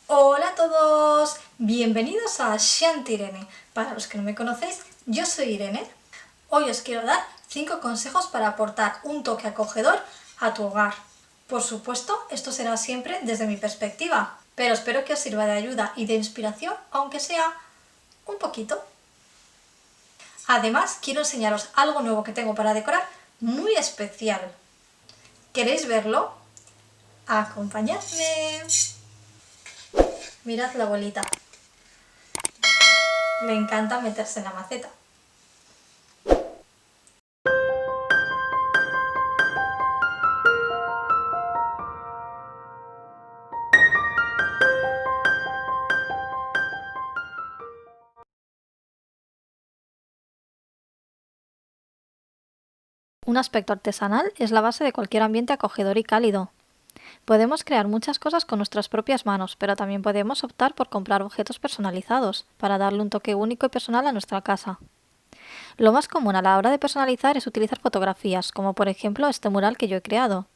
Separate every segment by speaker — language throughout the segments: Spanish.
Speaker 1: Hola a todos, bienvenidos a Shanti Irene. Para los que no me conocéis, yo soy Irene. Hoy os quiero dar 5 consejos para aportar un toque acogedor a tu hogar. Por supuesto, esto será siempre desde mi perspectiva, pero espero que os sirva de ayuda y de inspiración, aunque sea un poquito. Además, quiero enseñaros algo nuevo que tengo para decorar, muy especial. ¿Queréis verlo? Acompañadme. Mirad la bolita. Le encanta meterse en la maceta. Un aspecto artesanal es la base de cualquier ambiente acogedor y cálido. Podemos crear muchas cosas con nuestras propias manos, pero también podemos optar por comprar objetos personalizados, para darle un toque único y personal a nuestra casa. Lo más común a la hora de personalizar es utilizar fotografías, como por ejemplo este mural que yo he creado.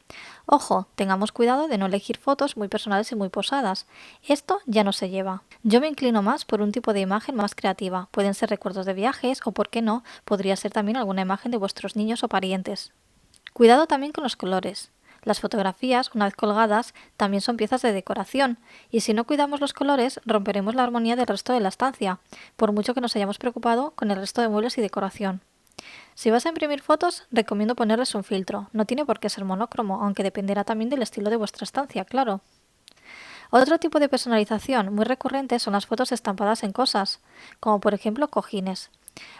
Speaker 1: Ojo, tengamos cuidado de no elegir fotos muy personales y muy posadas. Esto ya no se lleva. Yo me inclino más por un tipo de imagen más creativa. Pueden ser recuerdos de viajes o, por qué no, podría ser también alguna imagen de vuestros niños o parientes. Cuidado también con los colores. Las fotografías, una vez colgadas, también son piezas de decoración, y si no cuidamos los colores, romperemos la armonía del resto de la estancia, por mucho que nos hayamos preocupado con el resto de muebles y decoración. Si vas a imprimir fotos, recomiendo ponerles un filtro. No tiene por qué ser monócromo, aunque dependerá también del estilo de vuestra estancia, claro. Otro tipo de personalización muy recurrente son las fotos estampadas en cosas, como por ejemplo cojines.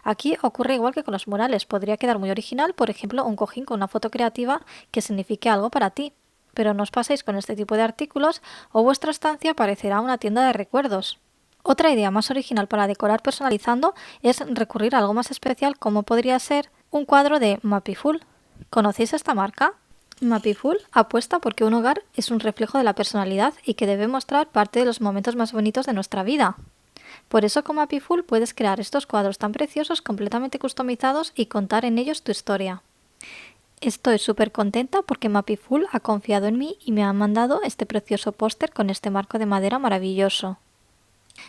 Speaker 1: Aquí ocurre igual que con los murales, podría quedar muy original, por ejemplo, un cojín con una foto creativa que signifique algo para ti. Pero no os paséis con este tipo de artículos o vuestra estancia parecerá una tienda de recuerdos. Otra idea más original para decorar personalizando es recurrir a algo más especial, como podría ser un cuadro de Mapiful. ¿Conocéis esta marca? Mapiful apuesta porque un hogar es un reflejo de la personalidad y que debe mostrar parte de los momentos más bonitos de nuestra vida. Por eso con Mapiful puedes crear estos cuadros tan preciosos completamente customizados y contar en ellos tu historia. Estoy súper contenta porque Mapiful ha confiado en mí y me ha mandado este precioso póster con este marco de madera maravilloso.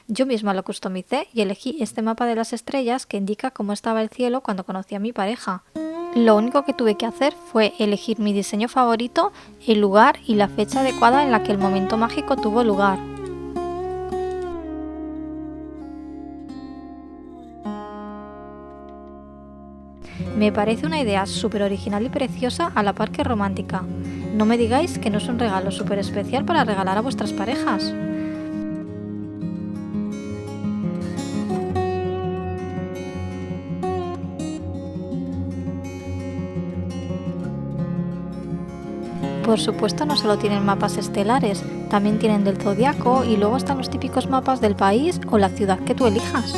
Speaker 1: Yo misma lo customicé y elegí este mapa de las estrellas que indica cómo estaba el cielo cuando conocí a mi pareja. Lo único que tuve que hacer fue elegir mi diseño favorito, el lugar y la fecha adecuada en la que el momento mágico tuvo lugar. Me parece una idea súper original y preciosa a la par que romántica. No me digáis que no es un regalo súper especial para regalar a vuestras parejas. Por supuesto, no solo tienen mapas estelares, también tienen del zodiaco y luego están los típicos mapas del país o la ciudad que tú elijas.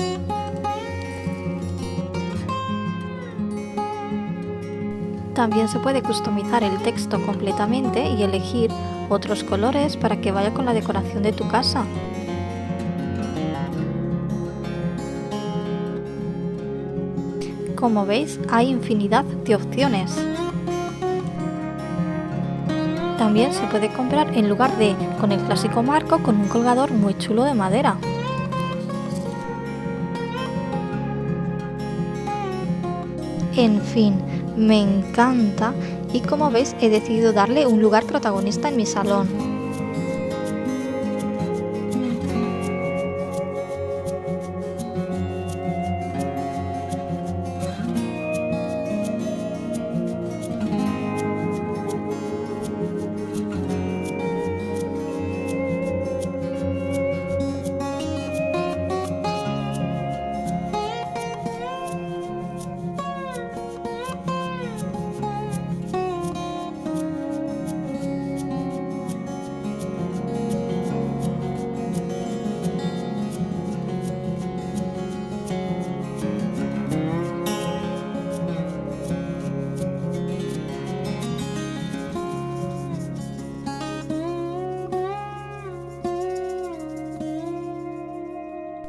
Speaker 1: También se puede customizar el texto completamente y elegir otros colores para que vaya con la decoración de tu casa. Como veis, hay infinidad de opciones. También se puede comprar en lugar de con el clásico marco con un colgador muy chulo de madera. En fin, me encanta y como veis he decidido darle un lugar protagonista en mi salón.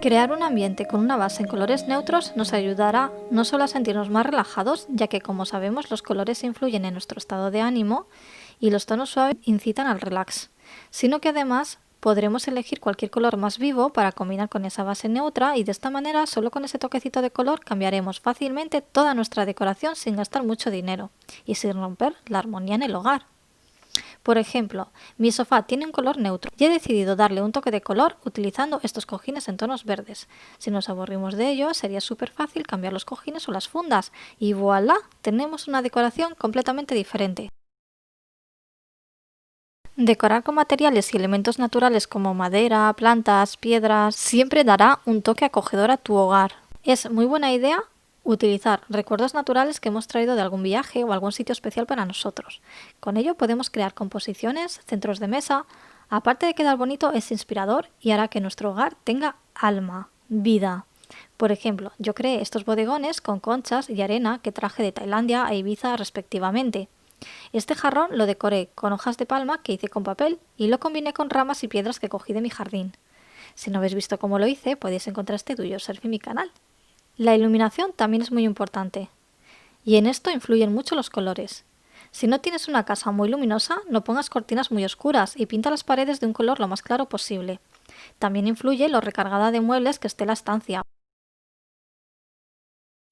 Speaker 1: Crear un ambiente con una base en colores neutros nos ayudará no solo a sentirnos más relajados, ya que como sabemos los colores influyen en nuestro estado de ánimo y los tonos suaves incitan al relax, sino que además podremos elegir cualquier color más vivo para combinar con esa base neutra y de esta manera, solo con ese toquecito de color, cambiaremos fácilmente toda nuestra decoración sin gastar mucho dinero y sin romper la armonía en el hogar. Por ejemplo, mi sofá tiene un color neutro y he decidido darle un toque de color utilizando estos cojines en tonos verdes. Si nos aburrimos de ello, sería súper fácil cambiar los cojines o las fundas y ¡voilá! Tenemos una decoración completamente diferente. Decorar con materiales y elementos naturales como madera, plantas, piedras, siempre dará un toque acogedor a tu hogar. Es muy buena idea utilizar recuerdos naturales que hemos traído de algún viaje o algún sitio especial para nosotros. Con ello podemos crear composiciones, centros de mesa. Aparte de quedar bonito, es inspirador y hará que nuestro hogar tenga alma, vida. Por ejemplo, yo creé estos bodegones con conchas y arena que traje de Tailandia a Ibiza respectivamente. Este jarrón lo decoré con hojas de palma que hice con papel y lo combiné con ramas y piedras que cogí de mi jardín. Si no habéis visto cómo lo hice, podéis encontrar este do-it-yourself en mi canal. La iluminación también es muy importante, y en esto influyen mucho los colores. Si no tienes una casa muy luminosa, no pongas cortinas muy oscuras y pinta las paredes de un color lo más claro posible. También influye lo recargada de muebles que esté la estancia.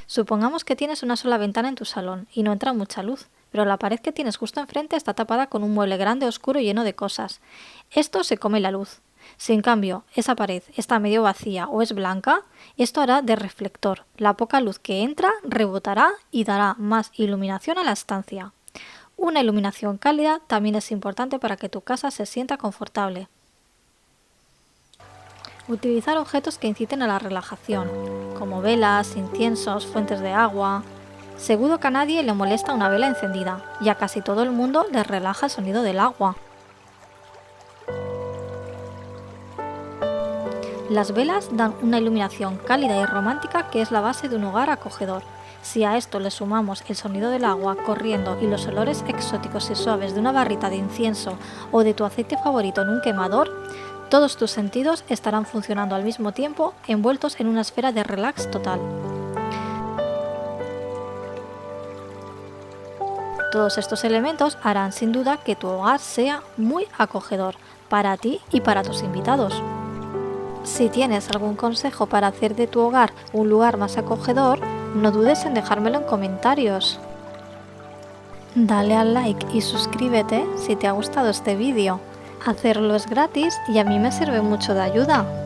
Speaker 1: Supongamos que tienes una sola ventana en tu salón y no entra mucha luz, pero la pared que tienes justo enfrente está tapada con un mueble grande, oscuro y lleno de cosas. Esto se come la luz. Si en cambio esa pared está medio vacía o es blanca, esto hará de reflector. La poca luz que entra rebotará y dará más iluminación a la estancia. Una iluminación cálida también es importante para que tu casa se sienta confortable. Utilizar objetos que inciten a la relajación, como velas, inciensos, fuentes de agua. Seguro que a nadie le molesta una vela encendida, y a casi todo el mundo le relaja el sonido del agua. Las velas dan una iluminación cálida y romántica que es la base de un hogar acogedor. Si a esto le sumamos el sonido del agua corriendo y los olores exóticos y suaves de una barrita de incienso o de tu aceite favorito en un quemador, todos tus sentidos estarán funcionando al mismo tiempo, envueltos en una esfera de relax total. Todos estos elementos harán sin duda que tu hogar sea muy acogedor para ti y para tus invitados. Si tienes algún consejo para hacer de tu hogar un lugar más acogedor, no dudes en dejármelo en comentarios. Dale al like y suscríbete si te ha gustado este vídeo. Hacerlo es gratis y a mí me sirve mucho de ayuda.